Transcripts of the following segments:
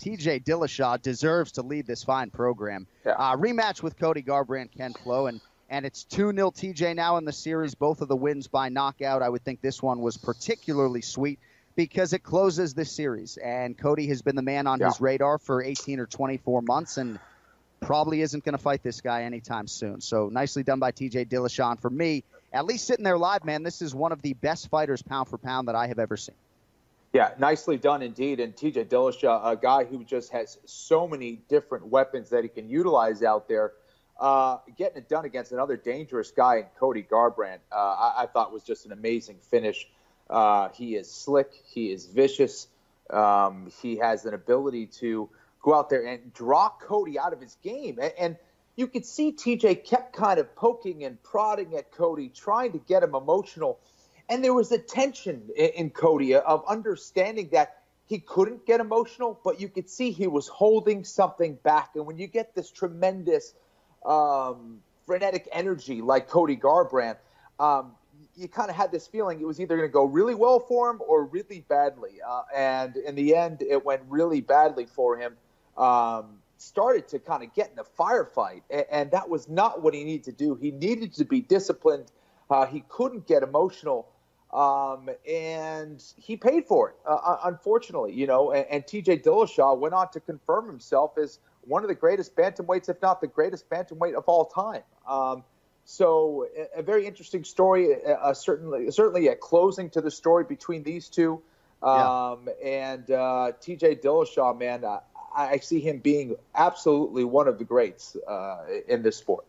TJ Dillashaw deserves to lead this fine program. Yeah. Rematch with Cody Garbrandt, Ken Flo, and it's 2-0 TJ now in the series, both of the wins by knockout. I would think this one was particularly sweet because it closes this series, and Cody has been the man on his radar for 18 or 24 months, and probably isn't going to fight this guy anytime soon. So nicely done by TJ Dillashaw. And for me, at least sitting there live, man, this is one of the best fighters pound for pound that I have ever seen. Yeah, nicely done indeed. And TJ Dillashaw, a guy who just has so many different weapons that he can utilize out there, getting it done against another dangerous guy in Cody Garbrandt, I thought was just an amazing finish. He is slick. He is vicious. He has an ability to go out there and draw Cody out of his game. And you could see TJ kept kind of poking and prodding at Cody, trying to get him emotional. And there was a tension in Cody of understanding that he couldn't get emotional, but you could see he was holding something back. And when you get this tremendous frenetic energy like Cody Garbrandt, you kind of had this feeling it was either going to go really well for him or really badly. And in the end, it went really badly for him. Started to kind of get in a firefight, and that was not what he needed to do. He needed to be disciplined. He couldn't get emotional, and he paid for it, unfortunately. And TJ Dillashaw went on to confirm himself as one of the greatest bantamweights, if not the greatest bantamweight of all time. So a very interesting story, certainly a closing to the story between these two. And TJ Dillashaw, man, I see him being absolutely one of the greats in this sport.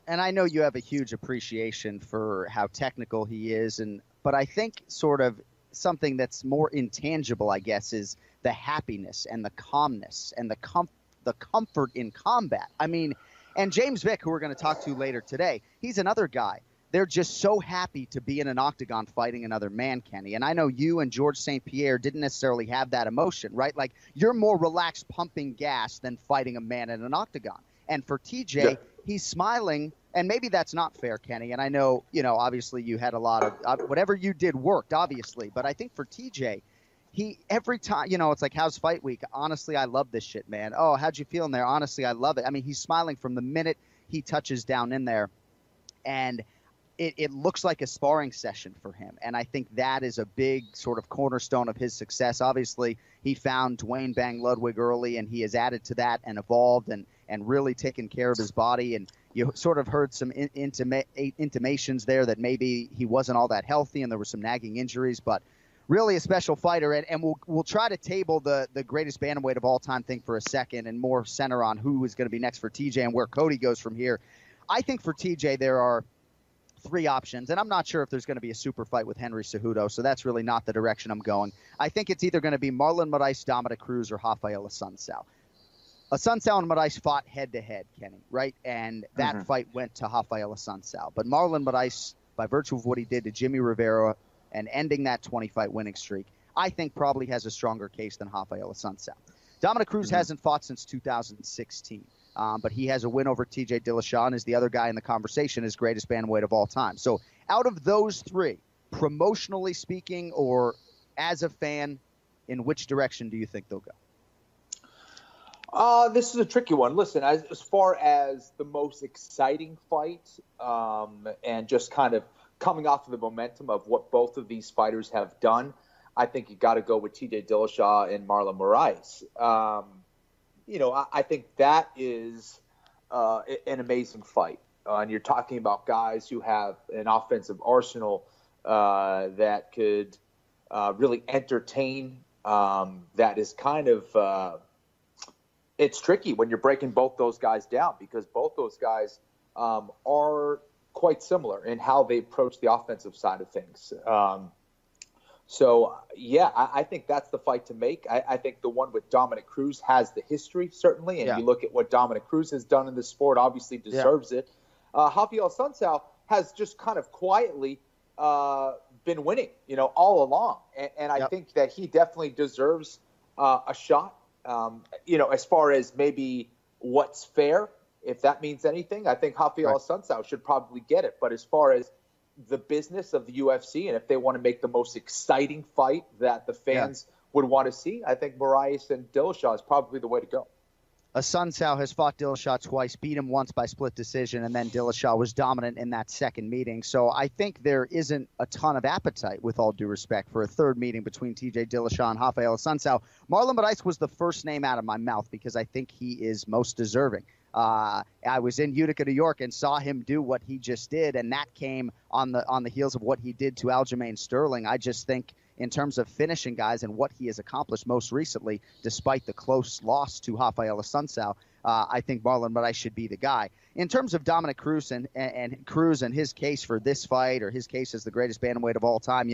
And I know you have a huge appreciation for how technical he is, but I think sort of something that's more intangible, I guess, is the happiness and the calmness and the comfort in combat. I mean, and James Vick, who we're going to talk to later today, he's another guy. They're just so happy to be in an octagon fighting another man, Kenny. And I know you and George St. Pierre didn't necessarily have that emotion, right? Like, you're more relaxed pumping gas than fighting a man in an octagon. And for TJ, he's smiling, and maybe that's not fair, Kenny. And I know, obviously you had a lot of whatever you did worked, obviously. But I think for TJ, every time, it's like, how's fight week? Honestly, I love this shit, man. Oh, how'd you feel in there? Honestly, I love it. I mean, he's smiling from the minute he touches down in there. And it looks like a sparring session for him. And I think that is a big sort of cornerstone of his success. Obviously, he found Dwayne Bang Ludwig early, and he has added to that and evolved and really taken care of his body. And you sort of heard some intimations there that maybe he wasn't all that healthy and there were some nagging injuries, but really a special fighter. And we'll try to table the greatest bantamweight of all time thing for a second and more center on who is going to be next for TJ and where Cody goes from here. I think for TJ, there are three options, and I'm not sure if there's going to be a super fight with Henry Cejudo, so that's really not the direction I'm going. I think it's either going to be Marlon Moraes, Dominic Cruz, or Rafael Assunção. Assunção and Moraes fought head-to-head, Kenny, right? And that fight went to Rafael Assunção. But Marlon Moraes, by virtue of what he did to Jimmy Rivera and ending that 20-fight winning streak, I think probably has a stronger case than Rafael Assunção. Dominic Cruz hasn't fought since 2016. But he has a win over TJ Dillashaw and is the other guy in the conversation, his greatest bantamweight of all time. So out of those three, promotionally speaking or as a fan, in which direction do you think they'll go? This is a tricky one. Listen, as far as the most exciting fight and just kind of coming off of the momentum of what both of these fighters have done, I think you got to go with TJ Dillashaw and Marlon Moraes. I think that is an amazing fight. And you're talking about guys who have an offensive arsenal that could really entertain. That is kind of it's tricky when you're breaking both those guys down because both those guys are quite similar in how they approach the offensive side of things. So, I think that's the fight to make. I think the one with Dominic Cruz has the history, certainly, and you look at what Dominic Cruz has done in this sport, obviously deserves it. Rafael Assunção has just kind of quietly been winning, all along, and I think that he definitely deserves a shot. As far as maybe what's fair, if that means anything, I think Rafael Assunção should probably get it. But as far as the business of the UFC, and if they want to make the most exciting fight that the fans would want to see. I think Moraes and Dillashaw is probably the way to go. Assunção has fought Dillashaw twice, beat him once by split decision, and then Dillashaw was dominant in that second meeting. So I think there isn't a ton of appetite, with all due respect, for a third meeting between TJ Dillashaw and Rafael Assunção. Marlon Moraes was the first name out of my mouth because I think he is most deserving. I was in Utica, New York, and saw him do what he just did, and that came on the heels of what he did to Aljamain Sterling. I just think, in terms of finishing guys and what he has accomplished most recently, despite the close loss to Rafael Assunção, I think Marlon Moraes should be the guy. In terms of Dominick Cruz and Cruz and his case for this fight, or his case as the greatest bantamweight of all time,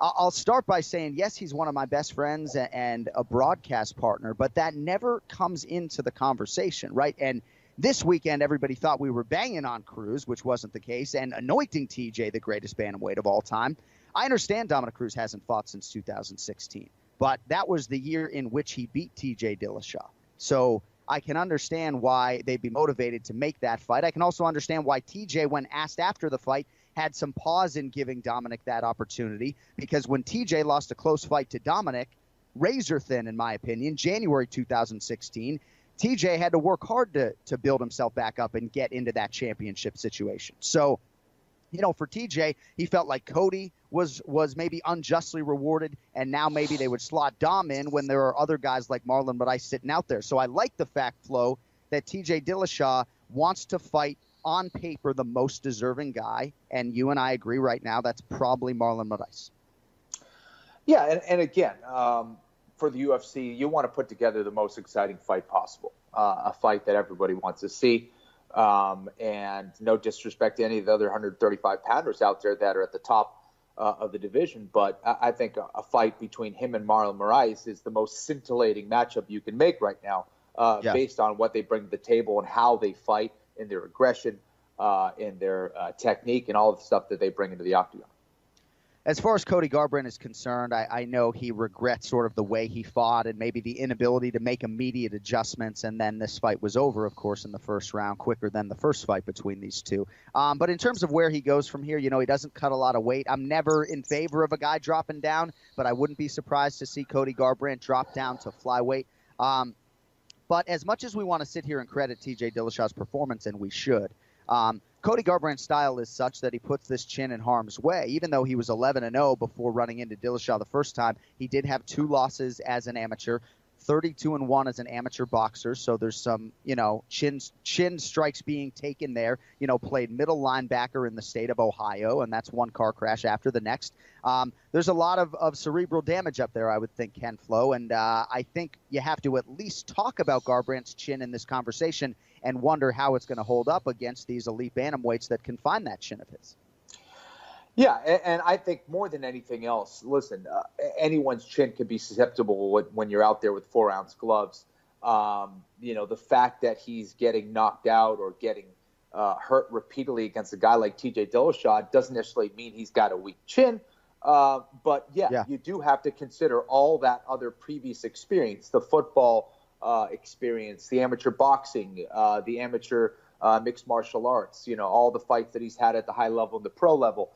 I'll start by saying, yes, he's one of my best friends and a broadcast partner, but that never comes into the conversation, right? And this weekend, everybody thought we were banging on Cruz, which wasn't the case, and anointing TJ the greatest bantamweight of all time. I understand Dominick Cruz hasn't fought since 2016, but that was the year in which he beat TJ Dillashaw. So I can understand why they'd be motivated to make that fight. I can also understand why TJ, when asked after the fight, had some pause in giving Dominick that opportunity, because when TJ lost a close fight to Dominick, razor thin in my opinion, January 2016, TJ had to work hard to build himself back up and get into that championship situation. So, for TJ, he felt like Cody was maybe unjustly rewarded, and now maybe they would slot Dom in when there are other guys like Marlon Moraes sitting out there. So I like the fact, Flo, that TJ Dillashaw wants to fight on paper the most deserving guy, and you and I agree right now that's probably Marlon Moraes. Yeah, and again, for the UFC, you want to put together the most exciting fight possible, a fight that everybody wants to see. And no disrespect to any of the other 135 pounders out there that are at the top of the division, but I think a fight between him and Marlon Moraes is the most scintillating matchup you can make right now, based on what they bring to the table and how they fight, in their aggression, in their technique, and all the stuff that they bring into the octagon. As far as Cody Garbrandt is concerned, I know he regrets sort of the way he fought and maybe the inability to make immediate adjustments, and then this fight was over, of course, in the first round, quicker than the first fight between these two. But in terms of where he goes from here, he doesn't cut a lot of weight. I'm never in favor of a guy dropping down, but I wouldn't be surprised to see Cody Garbrandt drop down to flyweight. But as much as we want to sit here and credit TJ Dillashaw's performance, and we should, Cody Garbrandt's style is such that he puts this chin in harm's way. Even though he was 11-0 before running into Dillashaw the first time, he did have 2 losses as an amateur, 32-1 as an amateur boxer. So there's some, chin strikes being taken there. Played middle linebacker in the state of Ohio, and that's one car crash after the next. There's a lot of cerebral damage up there, I would think, Ken Flo, and I think you have to at least talk about Garbrandt's chin in this conversation and wonder how it's going to hold up against these elite bantamweights that can find that chin of his. Yeah, and I think more than anything else, listen, anyone's chin can be susceptible when you're out there with 4-ounce gloves. The fact that he's getting knocked out or getting hurt repeatedly against a guy like TJ Dillashaw doesn't necessarily mean he's got a weak chin. But you do have to consider all that other previous experience, the football experience, the amateur boxing, the amateur mixed martial arts, all the fights that he's had at the high level and the pro level.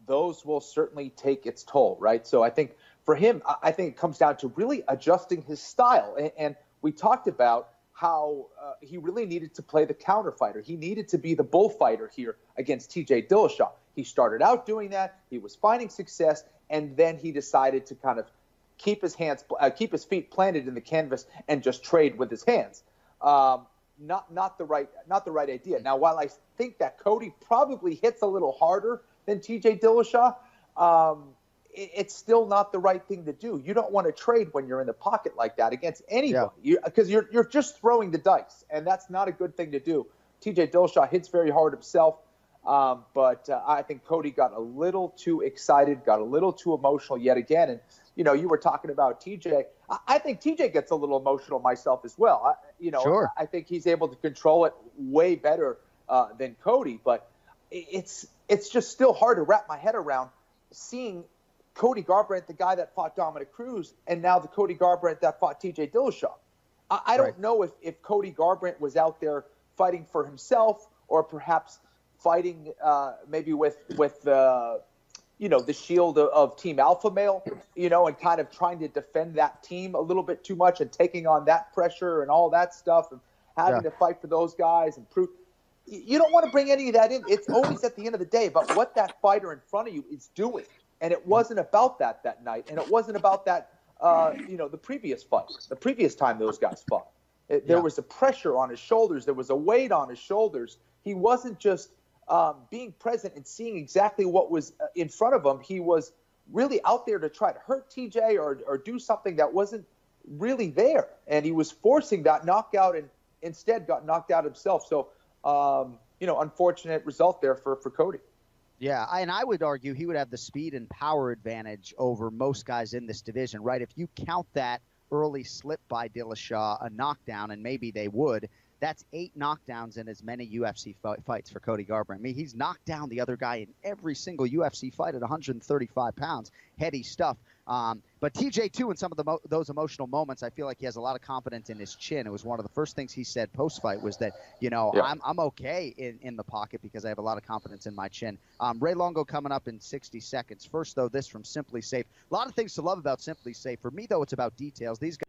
Those will certainly take its toll, right? So I think for him, I think it comes down to really adjusting his style. And we talked about how he really needed to play the counter fighter. He needed to be the bullfighter here against TJ Dillashaw. He started out doing that. He was finding success, and then he decided to kind of keep his feet planted in the canvas and just trade with his hands. Not the right idea. Now, while I think that Cody probably hits a little harder than TJ Dillashaw, it's still not the right thing to do. You don't want to trade when you're in the pocket like that against anybody, because you're just throwing the dice, and that's not a good thing to do. TJ Dillashaw hits very hard himself, but I think Cody got a little too excited, got a little too emotional yet again. And you were talking about TJ. I think TJ gets a little emotional myself as well. Sure. I think he's able to control it way better than Cody, but it's just still hard to wrap my head around seeing Cody Garbrandt, the guy that fought Dominick Cruz, and now the Cody Garbrandt that fought TJ Dillashaw. I don't know if Cody Garbrandt was out there fighting for himself, or perhaps fighting maybe with the shield of Team Alpha Male, and kind of trying to defend that team a little bit too much and taking on that pressure and all that stuff and having to fight for those guys and prove. You don't want to bring any of that in. It's always at the end of the day about what that fighter in front of you is doing. And it wasn't about that night. And it wasn't about that, the previous fight, the previous time those guys fought. There was a pressure on his shoulders. There was a weight on his shoulders. He wasn't just being present and seeing exactly what was in front of him. He was really out there to try to hurt TJ or do something that wasn't really there. And he was forcing that knockout and instead got knocked out himself. So, unfortunate result there for Cody. Yeah, and I would argue he would have the speed and power advantage over most guys in this division, right? If you count that early slip by Dillashaw a knockdown, and maybe they would, that's 8 knockdowns in as many UFC fights for Cody Garbrandt. I mean, he's knocked down the other guy in every single UFC fight at 135 pounds. Heady stuff. But TJ, too, in some of those emotional moments, I feel like he has a lot of confidence in his chin. It was one of the first things he said post-fight was that, I'm okay in the pocket because I have a lot of confidence in my chin. Ray Longo coming up in 60 seconds. First, though, this from Simply Safe. A lot of things to love about Simply Safe. For me, though, it's about details. These guys